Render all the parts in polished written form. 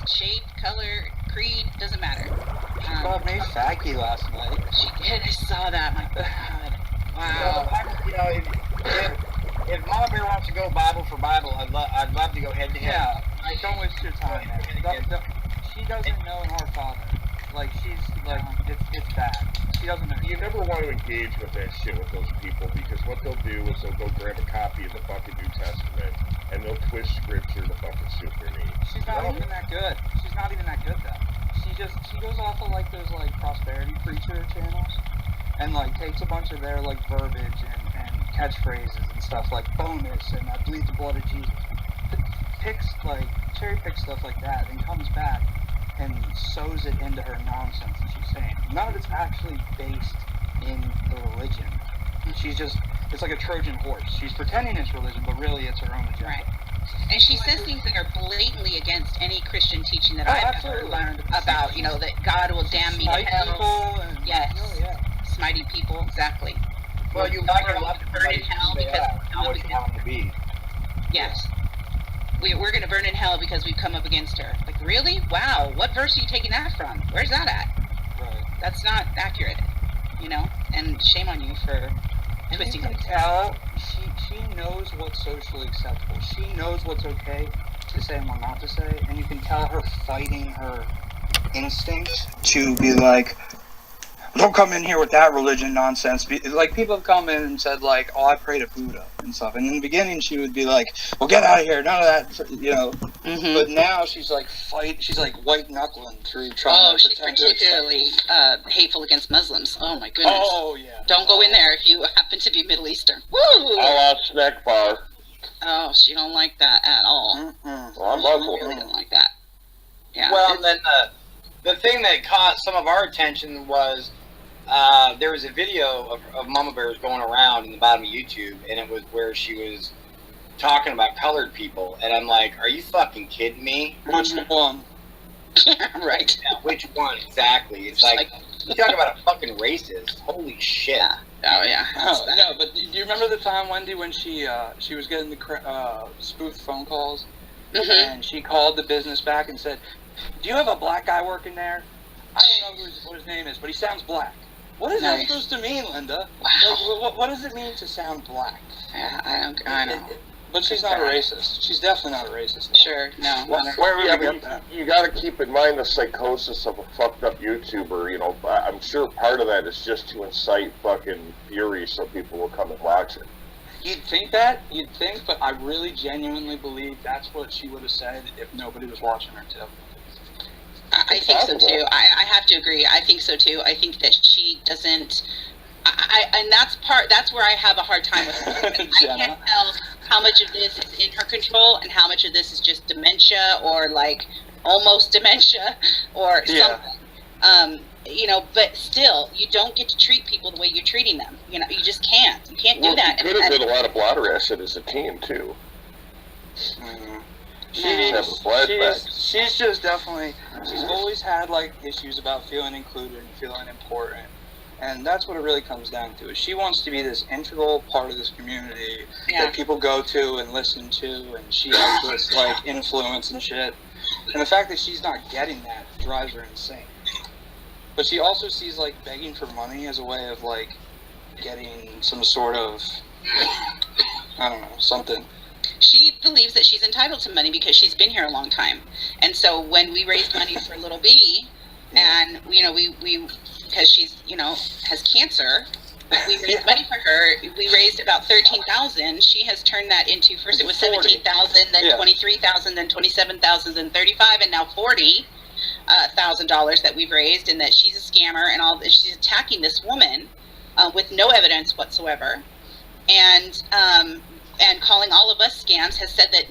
shape, color, creed, doesn't matter. She called me faggy last night. She did. I saw that. My God. Wow. If Mama Bear wants to go Bible for Bible, I'd love to go head to head. Yeah, don't waste your time. She doesn't know our Father. Like, she's, like, it's bad. She doesn't know. You never want to engage with that shit with those people, because what they'll do is they'll go grab a copy of the fucking New Testament, and they'll twist scripture to fucking suit their needs. She's not even that good. She's not even that good, though. She goes off of, like, those, like, prosperity preacher channels, and, like, takes a bunch of their, like, verbiage and catchphrases and stuff, like bonus, and I bleed the blood of Jesus. Cherry picks stuff like that, and comes back and sews it into her nonsense that she's saying. None of it's actually based in the religion. It's like a Trojan horse. She's pretending it's religion, but really it's her own agenda. Right. And she says things that are blatantly against any Christian teaching that I've ever learned about, that God will damn me to hell. Yes. Smiting people, exactly. Well, you like her love to burn in hell because what you want to be. Yes. We're going to burn in hell because we've come up against her. Like, really? Wow. What verse are you taking that from? Where's that at? Right. That's not accurate, And shame on you for twisting it. You can tell she knows what's socially acceptable. She knows what's okay to say and what not to say. And you can tell her fighting her instinct to be like, don't come in here with that religion nonsense. Like, people have come in and said, like, oh, I pray to Buddha and stuff. And in the beginning, she would be like, well, get out of here. None of that, Mm-hmm. But now she's like she's like white knuckling through trying to she's particularly hateful against Muslims. Oh, my goodness. Oh, yeah. Don't go in there if you happen to be Middle Eastern. Woo! A la snack bar. Oh, she don't like that at all. Well, I'm Muslim. She really don't like that. Yeah. Well, and then the thing that caught some of our attention was there was a video of Mama Bears going around in the bottom of YouTube, and it was where she was talking about colored people, and I'm like, are you fucking kidding me? Which one? Right. Yeah, which one exactly? It's like you talk about a fucking racist. Holy shit. Yeah. Oh yeah. No, but do you remember the time, Wendy, when she was getting the spoofed phone calls, and she called the business back and said, "Do you have a black guy working there? I don't know what his name is, but he sounds black." What is that supposed to mean, Linda? Wow. Like, what does it mean to sound black? Yeah, I know. But she's not a racist. She's definitely not a racist. Sure, no. You got to keep in mind the psychosis of a fucked up YouTuber. I'm sure part of that is just to incite fucking fury so people will come and watch it. You'd think, but I really genuinely believe that's what she would have said if nobody was watching her too. I think so too. I have to agree. I think so too. I think that she doesn't. And that's where I have a hard time with her. I can't tell how much of this is in her control and how much of this is just dementia or like almost dementia or something. But still, you don't get to treat people the way you're treating them. You just can't. You can't do that. She could have did a lot of blotter acid as a team too. She's just definitely, she's always had like issues about feeling included and feeling important, and that's what it really comes down to. Is she wants to be this integral part of this community that people go to and listen to, and she has this like influence and shit. And the fact that she's not getting that drives her insane. But she also sees like begging for money as a way of like getting some sort of, I don't know, something. She believes that she's entitled to money because she's been here a long time. And so when we raised money for little B, and, we because she's, has cancer, we raised money for her. We raised about $13,000. She has turned that into, first it was $17,000, then $23,000, then $27,000, then $35,000, and now $40,000 that we've raised, and that she's a scammer and all. She's attacking this woman with no evidence whatsoever. And calling all of us scams, has said that,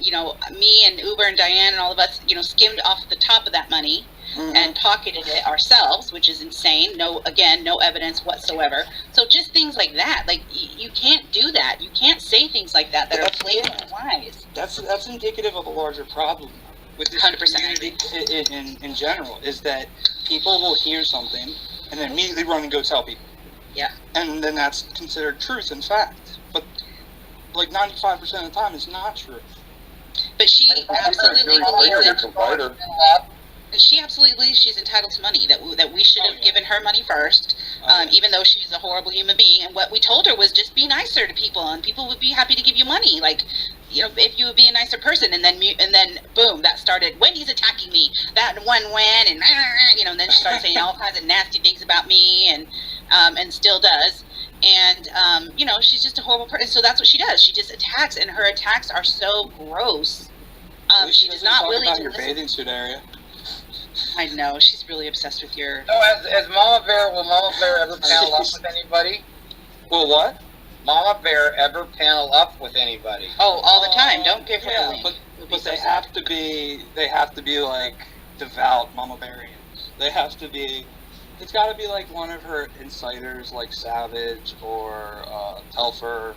me and Uber and Diane and all of us, skimmed off the top of that money and pocketed it ourselves, which is insane. No evidence whatsoever. So just things like that. Like, you can't do that. You can't say things like that are blatantly lies. That's indicative of a larger problem with this 100%. community in general, is that people will hear something and then immediately run and go tell people. Yeah. And then that's considered truth and fact. But like 95% of the time, it's not true. But she absolutely believes it. she absolutely believes she's entitled to money, that we should have given her money first, even though she's a horrible human being. And what we told her was just be nicer to people, and people would be happy to give you money. Like, you know, if you would be a nicer person. And then boom, that started. Wendy's attacking me. That one went, and you know, and then she started saying all kinds of nasty things about me, and still does. And you know, she's just a horrible person. So that's what she does. She just attacks, and her attacks are so gross. She does not really about your bathing suit area. I know, she's really obsessed with your... So will Mama Bear ever panel up with anybody? Well, what? Mama Bear ever panel up with anybody? Oh, all the time. Don't give her a link. But they have to be like devout Mama Bearians. They have to be. It's got to be like one of her insiders, like Savage or Telfer,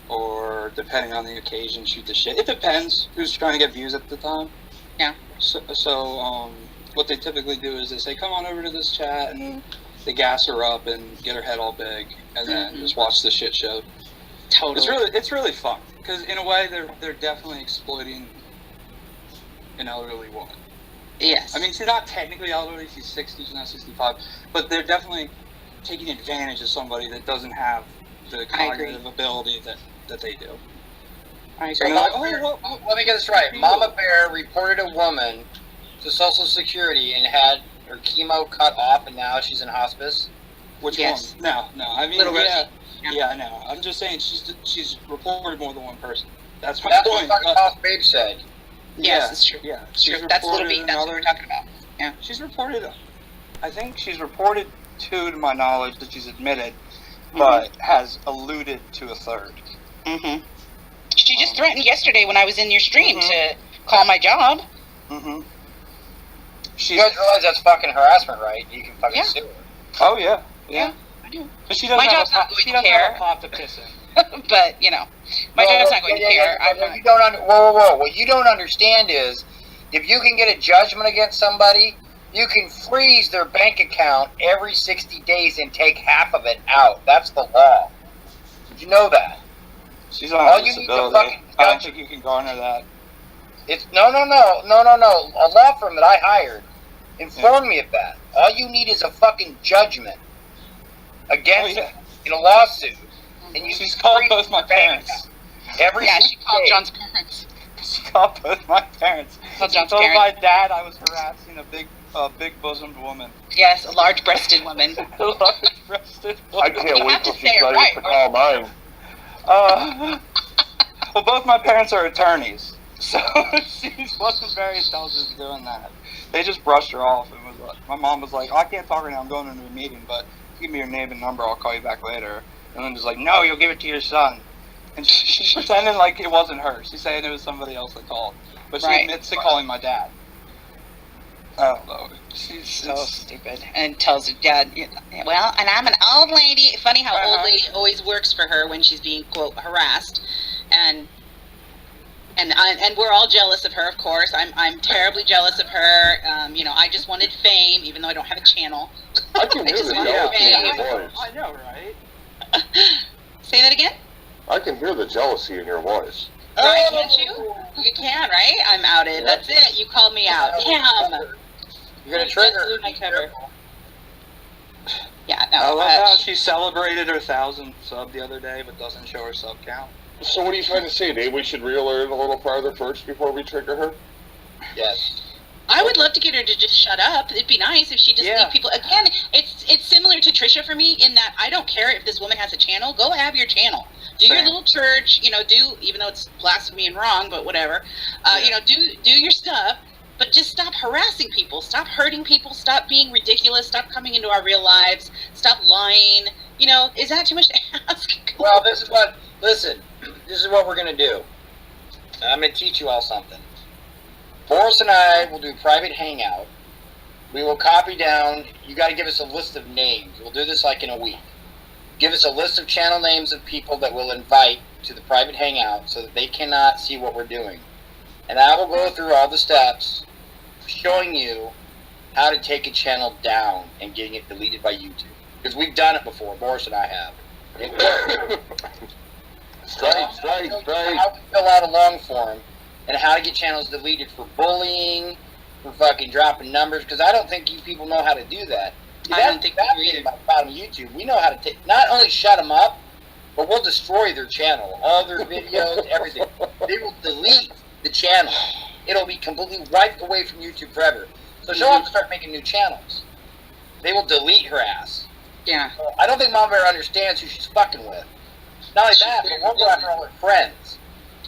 or depending on the occasion, shoot the shit. It depends who's trying to get views at the time. Yeah. So what they typically do is they say, come on over to this chat, and they gas her up and get her head all big, and then just watch the shit show. Totally. It's really fun, because in a way they're definitely exploiting an elderly woman. Yes. I mean, she's not technically elderly, she's 60, she's not 65, but they're definitely taking advantage of somebody that doesn't have the cognitive ability that they do. I agree. So let me get this right. Mama Bear reported a woman to Social Security and had her chemo cut off, and now she's in hospice. Which one? No. I mean, Little yeah, no. I'm just saying she's reported more than one person. That's my That's point. what Fucking Boss Babe said. Yes, it's true. Yeah, It's true. That's Little B. That's what we're talking about. Yeah. She's reported. I think she's reported two, to my knowledge, that she's admitted, but has alluded to a third. She just threatened yesterday when I was in your stream to call my job. You guys realize that's fucking harassment, right? You can fucking sue her. Oh yeah. Yeah, I do. But she doesn't My have job's not going she to doesn't care. have a pot to piss in. But, you know, my job's not going to care. You don't whoa. What you don't understand is, if you can get a judgment against somebody, you can freeze their bank account every 60 days and take half of it out. That's the law. Did you know that? She's on disability. I don't think you can garner that. It's no. A law firm that I hired informed me of that. All you need is a fucking judgment against in a lawsuit. And She's called both my parents. She called day. John's parents. She called both my parents. Called She John's told parents. my dad I was harassing a big bosomed woman. Yes, a large-breasted woman. A large-breasted woman. I can't You wait have to till she say it starts right, to call mine. Well, both my parents are attorneys, so she wasn't very intelligent in doing that. They just brushed her off, and was like, my mom was like, "Oh, I can't talk right now. I'm going into a meeting, but give me your name and number. I'll call you back later." And then just like, "No, you'll give it to your son." And she's pretending like it wasn't her. She's saying it was somebody else that called, but she admits to calling my dad. I don't know. She's so stupid. And tells her dad, well, and I'm an old lady. Funny how old lady always works for her when she's being, quote, harassed. And we're all jealous of her, of course. I'm terribly jealous of her. You know, I just wanted fame, even though I don't have a channel. I can hear the jealousy in your voice. I know, right? Say that again? I can hear the jealousy in your voice. Right, can't you? You can, right? I'm outed. That's it. You called me out. Damn. You're gonna trigger. My cover. Yeah, no. I love how she celebrated her 1,000th sub the other day, but doesn't show her sub count. So what are you trying to say, Dave? We should reel her in a little farther first before we trigger her? Yes. I would love to get her to just shut up. It'd be nice if she just leave people. Again, it's similar to Trisha for me in that I don't care if this woman has a channel. Go have your channel. Do your little church. You know, even though it's blasphemy and wrong, but whatever. You know, do your stuff. But just stop harassing people. Stop hurting people. Stop being ridiculous. Stop coming into our real lives. Stop lying. You know, is that too much to ask? Well, this is what we're going to do. I'm going to teach you all something. Boris and I will do private hangout. We will copy down. You got to give us a list of names. We'll do this like in a week. Give us a list of channel names of people that we'll invite to the private hangout so that they cannot see what we're doing. And I will go through all the steps showing you how to take a channel down and getting it deleted by YouTube. Because we've done it before. Boris and I have. Strike. How to fill out a long form and how to get channels deleted for bullying, for fucking dropping numbers, because I don't think you people know how to do that. I don't think we do either. About the bottom of YouTube, we know how to not only shut them up, but we'll destroy their channel, all their videos, everything. They will delete the channel. It'll be completely wiped away from YouTube forever. So she'll have to start making new channels. They will delete her ass. Yeah. So I don't think Mama Bear understands who she's fucking with. Not only that, but we'll go after all her friends.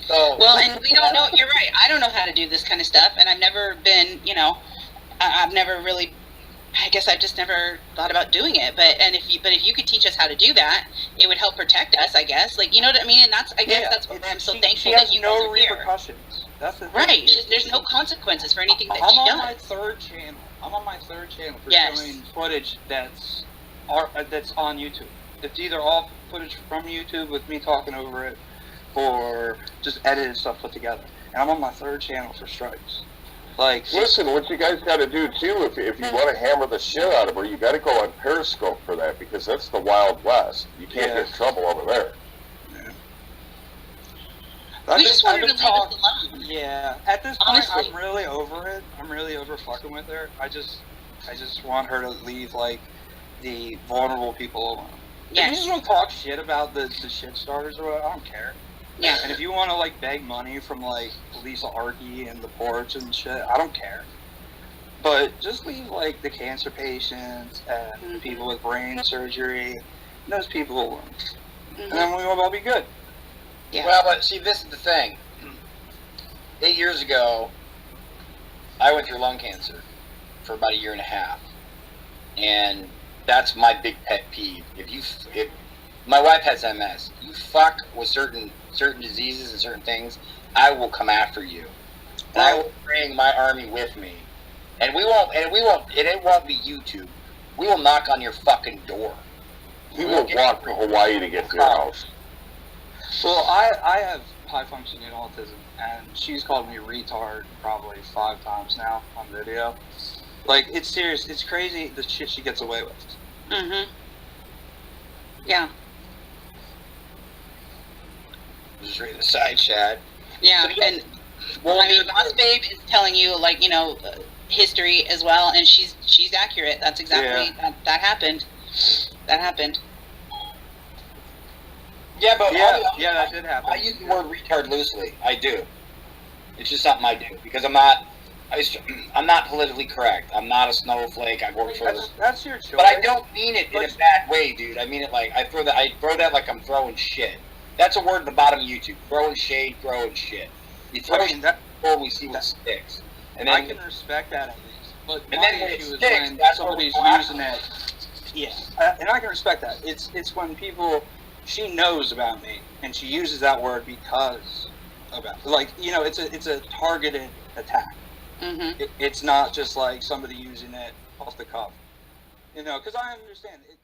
So, well, and we don't know. You're right. I don't know how to do this kind of stuff, and I've never been. I've never really. I guess I've just never thought about doing it. But if you could teach us how to do that, it would help protect us. I guess, like, you know what I mean. And that's that's what I'm so thankful that you guys are here. Repercussions. That's the thing. Right. There's no consequences for anything that she does. I'm on my third channel for showing footage that's on YouTube. It's either all footage from YouTube with me talking over it, or just edited stuff put together. And I'm on my third channel for strikes. Like, listen, what you guys got to do too, if you want to hammer the shit out of her, you got to go on Periscope for that, because that's the Wild West. You can't get in trouble over there. We just wanted to leave us alone. Yeah, at this point, Honestly. I'm really over it. I'm really over fucking with her. I just want her to leave, like, the vulnerable people alone. Yes. If you just want to talk shit about the shit starters or whatever, I don't care. Yeah. And if you want to, like, beg money from, like, Lisa Arky and the Porch and shit, I don't care. But just leave, like, the cancer patients and people with brain surgery and those people alone. And then we will all be good. Yeah. well, but see, this is the thing. 8 years ago, I went through lung cancer for about 1.5 years. And that's my big pet peeve. If my wife has MS, you fuck with certain diseases and certain things, I will come after you. And I will bring my army with me. And it won't be YouTube. We will knock on your fucking door. We will walk to Hawaii to get to your house. Well, I have high-functioning autism, and she's called me retard probably 5 times now on video. Like, it's serious. It's crazy the shit she gets away with. Yeah. Just reading the side chat. Yeah, So, and I mean, Boss Babe is telling you, like, history as well, and she's accurate. That's exactly that happened. That happened. Yeah, but that did happen. I use the word retard loosely. I do. It's just something I do because I'm not politically correct. I'm not a snowflake. I work for this. That's your choice. But I don't mean it in a bad way, dude. I mean it like I throw that like I'm throwing shit. That's a word at the bottom of YouTube. Throwing shade, throwing shit. You throw shit before we see what sticks. And then I can respect that at least. But and my then when it issue is sticks, when that's somebody's what we're using it. Yeah, and I can respect that. It's when people, she knows about me and she uses that word because about, like, it's a targeted attack. It's not just like somebody using it off the cuff. Because I understand it.